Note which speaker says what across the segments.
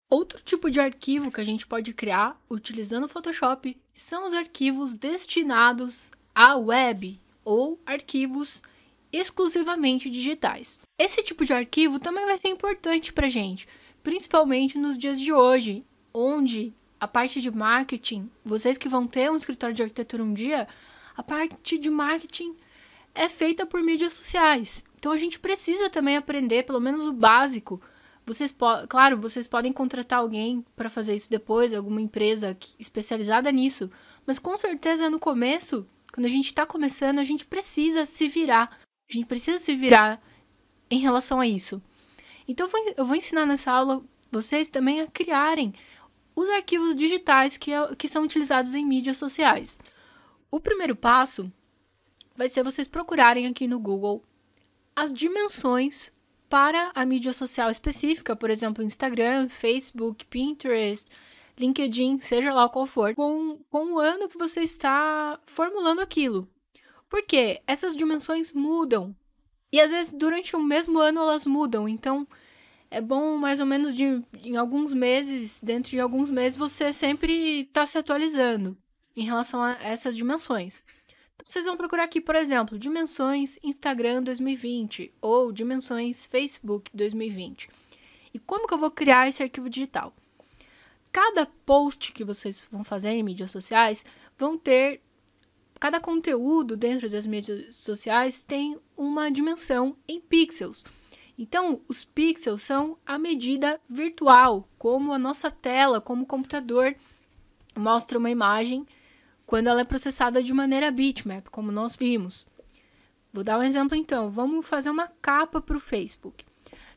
Speaker 1: Outro tipo de arquivo que a gente pode criar utilizando o Photoshop são os arquivos destinados à web ou arquivos exclusivamente digitais. Esse tipo de arquivo também vai ser importante para a gente, principalmente nos dias de hoje, onde a parte de marketing, vocês que vão ter um escritório de arquitetura um dia, a parte de marketing é feita por mídias sociais. Então a gente precisa também aprender pelo menos o básico. Claro, vocês podem contratar alguém para fazer isso depois, alguma empresa especializada nisso, mas com certeza no começo, quando a gente está começando, a gente precisa se virar. A gente precisa se virar em relação a isso. Então eu vou ensinar nessa aula vocês também a criarem os arquivos digitais que são utilizados em mídias sociais. O primeiro passo vai ser vocês procurarem aqui no Google as dimensões para a mídia social específica, por exemplo, Instagram, Facebook, Pinterest, LinkedIn, seja lá qual for, com o ano que você está formulando aquilo. Porque essas dimensões mudam. E às vezes durante o mesmo ano elas mudam. Então é bom mais ou menos em alguns meses, dentro de alguns meses, você sempre está se atualizando em relação a essas dimensões. Então, vocês vão procurar aqui, por exemplo, dimensões Instagram 2020 ou dimensões Facebook 2020. E como que eu vou criar esse arquivo digital? Cada post que vocês vão fazer em mídias sociais vão ter... Cada conteúdo dentro das mídias sociais tem uma dimensão em pixels. Então, os pixels são a medida virtual, como a nossa tela, como o computador mostra uma imagem quando ela é processada de maneira bitmap, como nós vimos. Vou dar um exemplo então. Vamos fazer uma capa para o Facebook.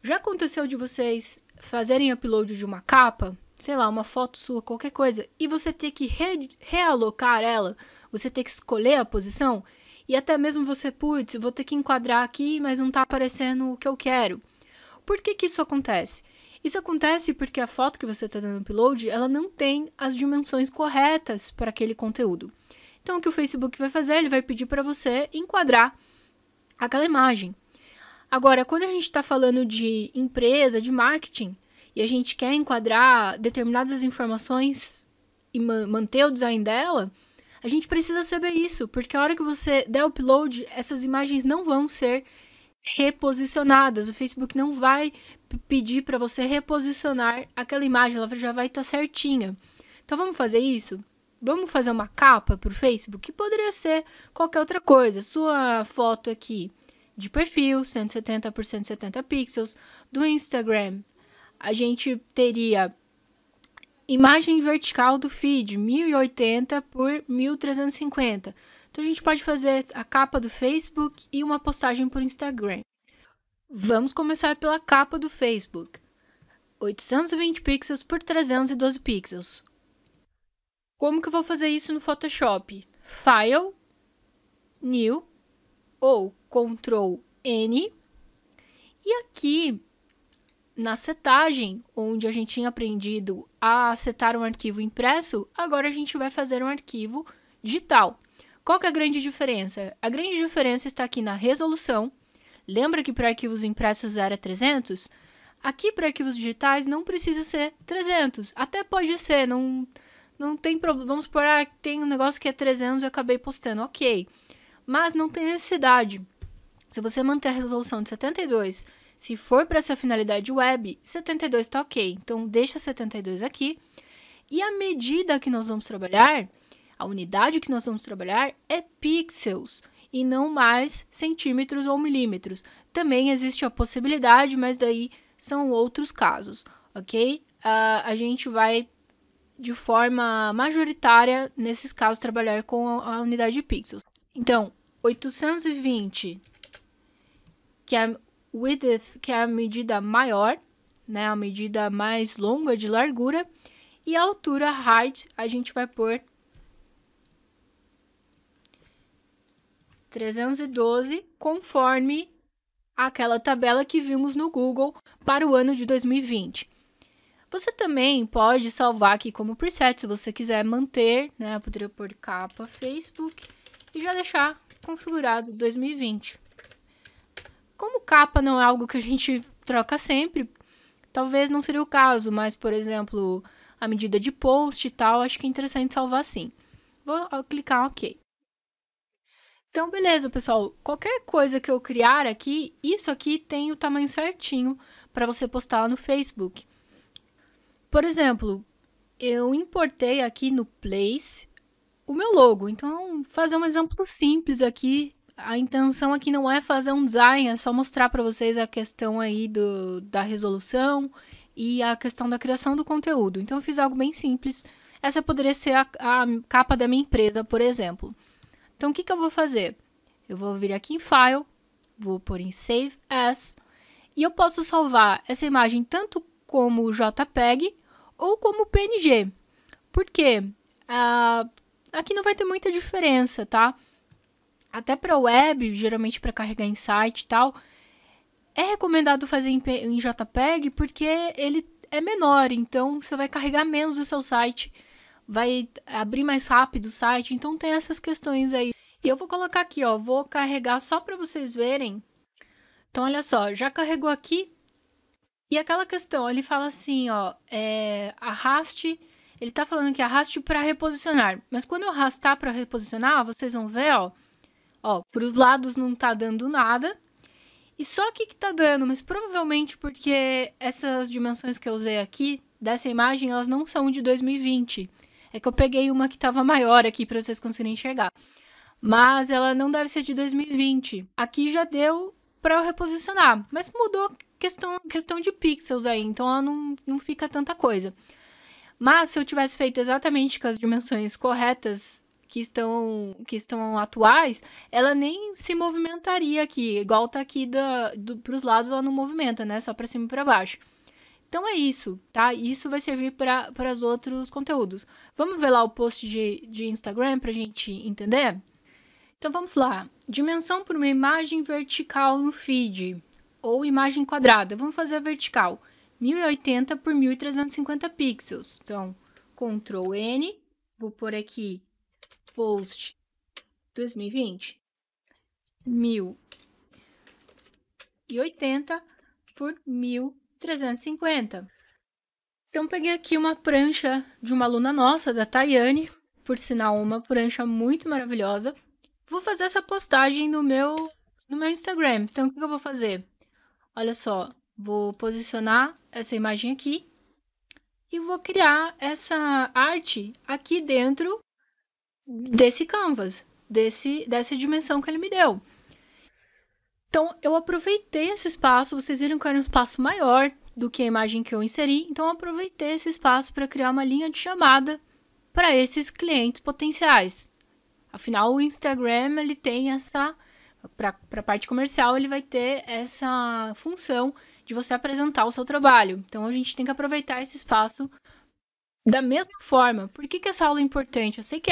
Speaker 1: Já aconteceu de vocês fazerem upload de uma capa, sei lá, uma foto sua, qualquer coisa, e você ter que realocar ela, você ter que escolher a posição, e até mesmo você, putz, vou ter que enquadrar aqui, mas não está aparecendo o que eu quero. Por que isso acontece? Isso acontece porque a foto que você está dando upload, ela não tem as dimensões corretas para aquele conteúdo. Então, o que o Facebook vai fazer? Ele vai pedir para você enquadrar aquela imagem. Agora, quando a gente está falando de empresa, de marketing, e a gente quer enquadrar determinadas informações e manter o design dela, a gente precisa saber isso, porque a hora que você der upload, essas imagens não vão ser reposicionadas. O Facebook não vai pedir para você reposicionar aquela imagem, ela já vai estar certinha. Então vamos fazer isso? Vamos fazer uma capa para o Facebook? Que poderia ser qualquer outra coisa. Sua foto aqui de perfil, 170 por 170 pixels. Do Instagram, a gente teria imagem vertical do feed, 1080 por 1350. Então, a gente pode fazer a capa do Facebook e uma postagem por Instagram. Vamos começar pela capa do Facebook. 820 pixels por 312 pixels. Como que eu vou fazer isso no Photoshop? File, New ou Ctrl N. E aqui, na setagem, onde a gente tinha aprendido a setar um arquivo impresso, agora a gente vai fazer um arquivo digital. Qual que é a grande diferença? A grande diferença está aqui na resolução. Lembra que para arquivos impressos era 300? Aqui para arquivos digitais não precisa ser 300. Até pode ser, não tem problema. Vamos supor que tem um negócio que é 300 e eu acabei postando, ok. Mas não tem necessidade. Se você manter a resolução de 72, se for para essa finalidade web, 72 está ok. Então, deixa 72 aqui. E a medida que nós vamos trabalhar, a unidade que nós vamos trabalhar é pixels e não mais centímetros ou milímetros. Também existe a possibilidade, mas daí são outros casos, ok? A gente vai, de forma majoritária, nesses casos, trabalhar com a unidade de pixels. Então, 820, que é width, que é a medida maior, né, a medida mais longa de largura, e a altura height a gente vai pôr 312, conforme aquela tabela que vimos no Google para o ano de 2020. Você também pode salvar aqui como preset, se você quiser manter, né, eu poderia pôr capa Facebook e já deixar configurado 2020. Como capa não é algo que a gente troca sempre, talvez não seria o caso, mas, por exemplo, a medida de post e tal, acho que é interessante salvar sim. Vou clicar OK. Então, beleza, pessoal. Qualquer coisa que eu criar aqui, isso aqui tem o tamanho certinho para você postar no Facebook. Por exemplo, eu importei aqui no Place o meu logo. Então, fazer um exemplo simples aqui. A intenção aqui não é fazer um design, é só mostrar para vocês a questão aí da resolução e a questão da criação do conteúdo. Então, eu fiz algo bem simples. Essa poderia ser a capa da minha empresa, por exemplo. Então, o que eu vou fazer? Eu vou vir aqui em File, vou pôr em Save As, e eu posso salvar essa imagem tanto como JPEG ou como PNG. Por quê? Aqui não vai ter muita diferença, tá? Até para web, geralmente para carregar em site e tal, é recomendado fazer em JPEG porque ele é menor, então você vai carregar menos o seu site, vai abrir mais rápido o site, então tem essas questões aí. E eu vou colocar aqui, ó, vou carregar só para vocês verem. Então, olha só, já carregou aqui. E aquela questão, ele fala assim, ó, arraste, ele tá falando que arraste para reposicionar. Mas quando eu arrastar para reposicionar, vocês vão ver, ó, para os lados não tá dando nada. E só aqui que tá dando, mas provavelmente porque essas dimensões que eu usei aqui, dessa imagem, elas não são de 2020. É que eu peguei uma que tava maior aqui para vocês conseguirem enxergar. Mas ela não deve ser de 2020. Aqui já deu para eu reposicionar, mas mudou questão de pixels aí, então ela não fica tanta coisa. Mas se eu tivesse feito exatamente com as dimensões corretas que estão atuais, ela nem se movimentaria aqui, igual tá aqui para os lados, ela não movimenta, né? Só para cima e para baixo. Então é isso, tá? Isso vai servir para os outros conteúdos. Vamos ver lá o post de Instagram para a gente entender? Então vamos lá. Dimensão para uma imagem vertical no feed ou imagem quadrada. Vamos fazer a vertical. 1080 por 1350 pixels. Então, Ctrl N, vou pôr aqui post 2020. 1080 por 1350. Então, peguei aqui uma prancha de uma aluna nossa, da Tayane, por sinal, uma prancha muito maravilhosa. Vou fazer essa postagem no meu Instagram. Então, o que eu vou fazer? Olha só, vou posicionar essa imagem aqui e vou criar essa arte aqui dentro desse canvas, dessa dimensão que ele me deu. Então, eu aproveitei esse espaço, vocês viram que era um espaço maior do que a imagem que eu inseri, então eu aproveitei esse espaço para criar uma linha de chamada para esses clientes potenciais. Afinal, o Instagram, ele tem essa, para a parte comercial, ele vai ter essa função de você apresentar o seu trabalho. Então, a gente tem que aproveitar esse espaço da mesma forma. Por que essa aula é importante? Eu sei que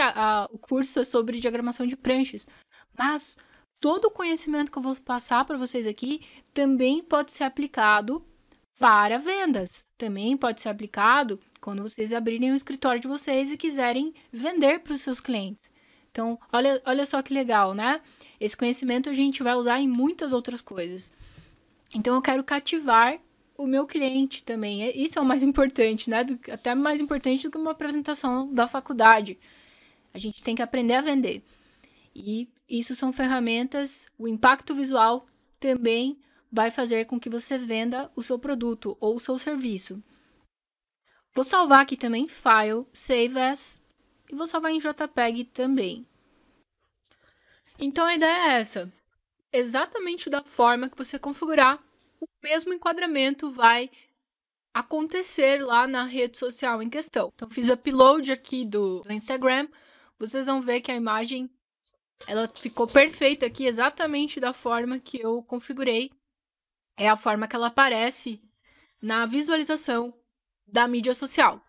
Speaker 1: o curso é sobre diagramação de pranchas, mas todo o conhecimento que eu vou passar para vocês aqui também pode ser aplicado para vendas. Também pode ser aplicado quando vocês abrirem o escritório de vocês e quiserem vender para os seus clientes. Então, olha só que legal, né? Esse conhecimento a gente vai usar em muitas outras coisas. Então, eu quero cativar o meu cliente também. Isso é o mais importante, né? Até mais importante do que uma apresentação da faculdade. A gente tem que aprender a vender. E isso são ferramentas, o impacto visual também vai fazer com que você venda o seu produto ou o seu serviço. Vou salvar aqui também File, Save As, e vou salvar em JPEG também. Então, a ideia é essa. Exatamente da forma que você configurar, o mesmo enquadramento vai acontecer lá na rede social em questão. Então, fiz upload aqui do Instagram. Vocês vão ver que a imagem ela ficou perfeita aqui, exatamente da forma que eu configurei. É a forma que ela aparece na visualização da mídia social.